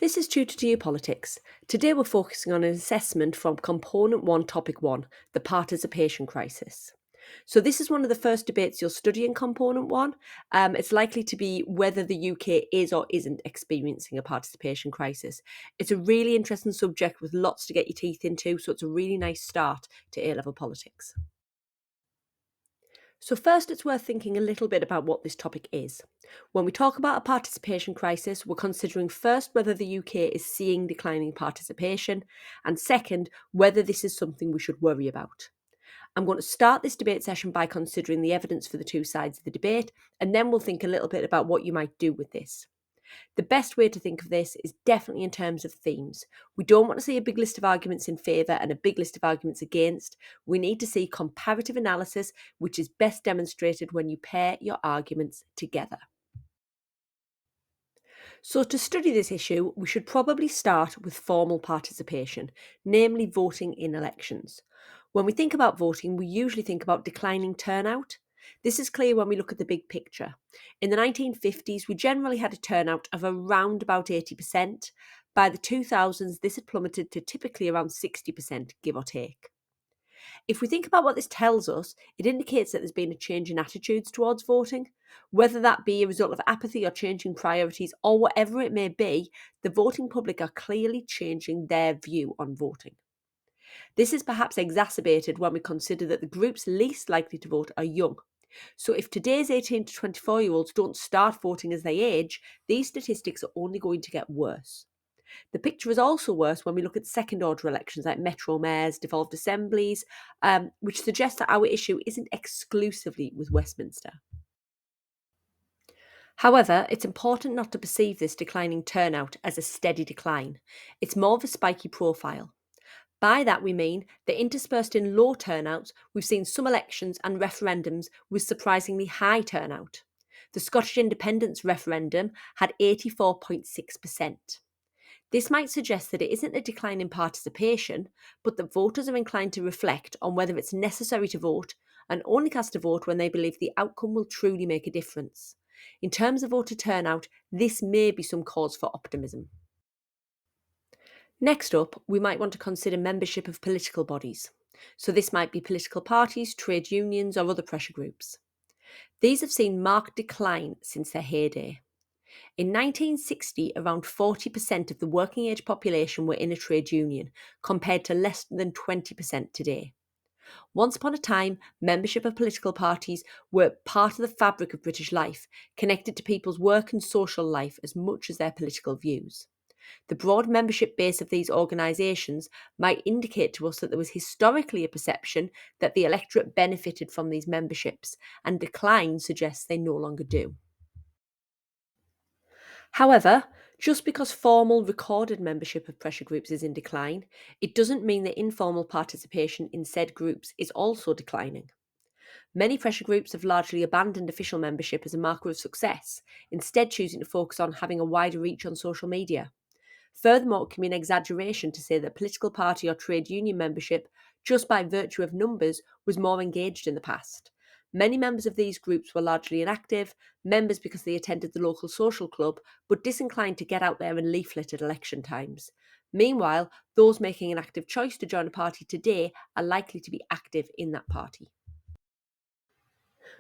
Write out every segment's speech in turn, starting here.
This is Tutor to You Politics. Today we're focusing on an assessment from Component 1, Topic 1, the participation crisis. So this is one of the first debates you'll study in Component 1. It's likely to be whether the UK is or isn't experiencing a participation crisis. It's a really interesting subject with lots to get your teeth into, so it's a really nice start to A-level politics. So first, it's worth thinking a little bit about what this topic is. When we talk about a participation crisis, we're considering first whether the UK is seeing declining participation, and second, whether this is something we should worry about. I'm going to start this debate session by considering the evidence for the two sides of the debate, and then we'll think a little bit about what you might do with this. The best way to think of this is definitely in terms of themes. We don't want to see a big list of arguments in favour and a big list of arguments against. We need to see comparative analysis, which is best demonstrated when you pair your arguments together. So to study this issue, we should probably start with formal participation, namely voting in elections. When we think about voting, we usually think about declining turnout. This is clear when we look at the big picture. In the 1950s, we generally had a turnout of around about 80%. By the 2000s, this had plummeted to typically around 60%, give or take. If we think about what this tells us, it indicates that there's been a change in attitudes towards voting. Whether that be a result of apathy or changing priorities or whatever it may be, the voting public are clearly changing their view on voting. This is perhaps exacerbated when we consider that the groups least likely to vote are young. So if today's 18 to 24-year-olds don't start voting as they age, these statistics are only going to get worse. The picture is also worse when we look at second-order elections like metro mayors, devolved assemblies, which suggests that our issue isn't exclusively with Westminster. However, it's important not to perceive this declining turnout as a steady decline. It's more of a spiky profile. By that we mean that interspersed in low turnouts, we've seen some elections and referendums with surprisingly high turnout. The Scottish independence referendum had 84.6%. This might suggest that it isn't a decline in participation, but that voters are inclined to reflect on whether it's necessary to vote and only cast a vote when they believe the outcome will truly make a difference. In terms of voter turnout, this may be some cause for optimism. Next up, we might want to consider membership of political bodies. So this might be political parties, trade unions, or other pressure groups. These have seen marked decline since their heyday. In 1960, around 40% of the working age population were in a trade union, compared to less than 20% today. Once upon a time, membership of political parties were part of the fabric of British life, connected to people's work and social life as much as their political views. The broad membership base of these organisations might indicate to us that there was historically a perception that the electorate benefited from these memberships, and decline suggests they no longer do. However, just because formal recorded membership of pressure groups is in decline, it doesn't mean that informal participation in said groups is also declining. Many pressure groups have largely abandoned official membership as a marker of success, instead choosing to focus on having a wider reach on social media. Furthermore, it can be an exaggeration to say that political party or trade union membership, just by virtue of numbers, was more engaged in the past. Many members of these groups were largely inactive, members because they attended the local social club, but disinclined to get out there and leaflet at election times. Meanwhile, those making an active choice to join a party today are likely to be active in that party.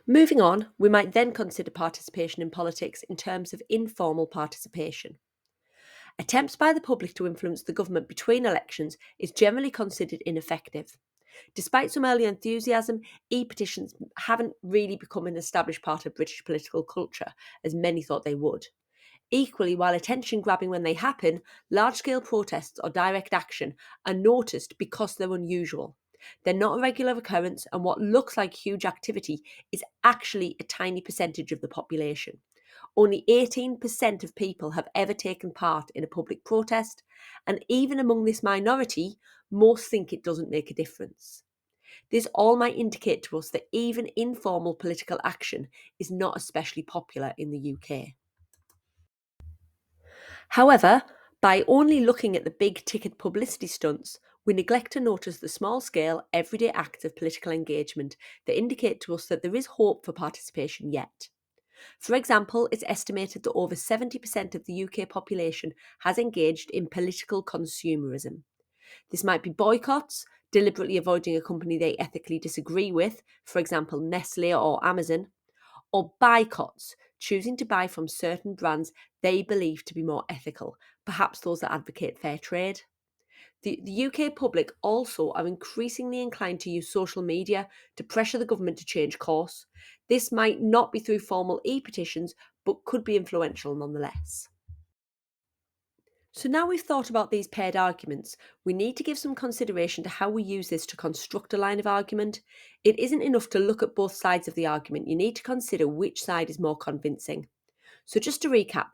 Moving on, we might then consider participation in politics in terms of informal participation. Attempts by the public to influence the government between elections is generally considered ineffective. Despite some early enthusiasm, e-petitions haven't really become an established part of British political culture, as many thought they would. Equally, while attention grabbing when they happen, large-scale protests or direct action are noticed because they're unusual. They're not a regular occurrence, and what looks like huge activity is actually a tiny percentage of the population. Only 18% of people have ever taken part in a public protest, and even among this minority, most think it doesn't make a difference. This all might indicate to us that even informal political action is not especially popular in the UK. However, by only looking at the big ticket publicity stunts, we neglect to notice the small-scale, everyday acts of political engagement that indicate to us that there is hope for participation yet. For example, it's estimated that over 70% of the UK population has engaged in political consumerism. This might be boycotts, deliberately avoiding a company they ethically disagree with, for example, Nestle or Amazon, or boycotts, choosing to buy from certain brands they believe to be more ethical, perhaps those that advocate fair trade. The UK public also are increasingly inclined to use social media to pressure the government to change course. This might not be through formal e-petitions, but could be influential nonetheless. So now we've thought about these paired arguments, we need to give some consideration to how we use this to construct a line of argument. It isn't enough to look at both sides of the argument, you need to consider which side is more convincing. So just to recap,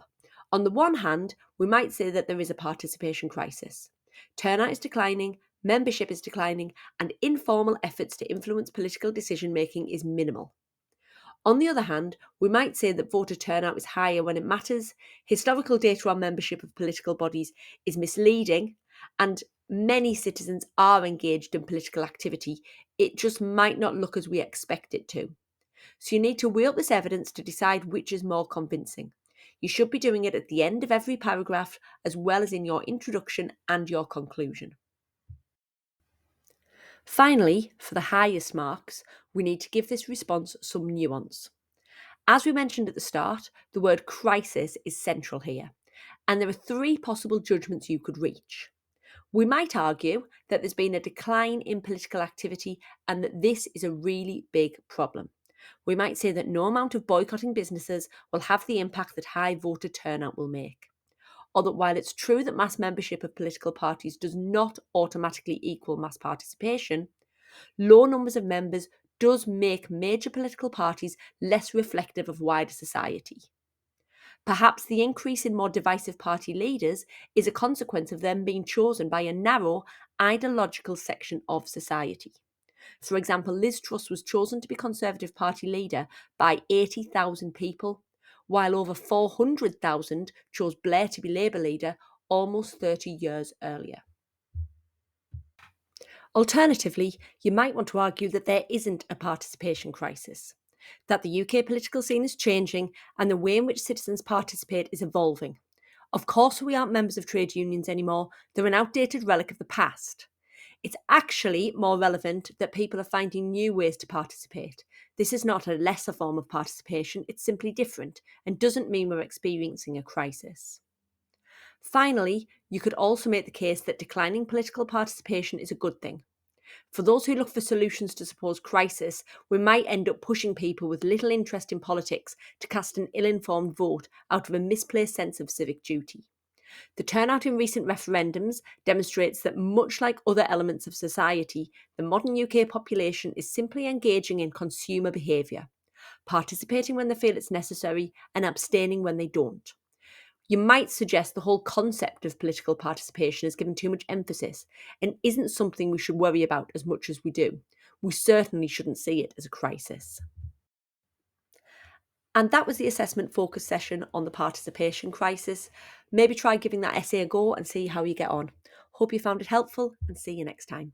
on the one hand, we might say that there is a participation crisis. Turnout is declining, membership is declining, and informal efforts to influence political decision making is minimal. On the other hand, we might say that voter turnout is higher when it matters, historical data on membership of political bodies is misleading, and many citizens are engaged in political activity. It just might not look as we expect it to. So you need to weigh up this evidence to decide which is more convincing. You should be doing it at the end of every paragraph, as well as in your introduction and your conclusion. Finally, for the highest marks, we need to give this response some nuance. As we mentioned at the start, the word crisis is central here, and there are three possible judgments you could reach. We might argue that there's been a decline in political activity and that this is a really big problem. We might say that no amount of boycotting businesses will have the impact that high voter turnout will make. Or that while it's true that mass membership of political parties does not automatically equal mass participation, low numbers of members does make major political parties less reflective of wider society. Perhaps the increase in more divisive party leaders is a consequence of them being chosen by a narrow, ideological section of society. For example, Liz Truss was chosen to be Conservative Party leader by 80,000 people, while over 400,000 chose Blair to be Labour leader almost 30 years earlier. Alternatively, you might want to argue that there isn't a participation crisis, that the UK political scene is changing and the way in which citizens participate is evolving. Of course, we aren't members of trade unions anymore, they're an outdated relic of the past. It's actually more relevant that people are finding new ways to participate. This is not a lesser form of participation, it's simply different and doesn't mean we're experiencing a crisis. Finally, you could also make the case that declining political participation is a good thing. For those who look for solutions to supposed crisis, we might end up pushing people with little interest in politics to cast an ill-informed vote out of a misplaced sense of civic duty. The turnout in recent referendums demonstrates that, much like other elements of society, the modern UK population is simply engaging in consumer behaviour, participating when they feel it's necessary and abstaining when they don't. You might suggest the whole concept of political participation is given too much emphasis and isn't something we should worry about as much as we do. We certainly shouldn't see it as a crisis. And that was the assessment focus session on the participation crisis. Maybe try giving that essay a go and see how you get on. Hope you found it helpful and see you next time.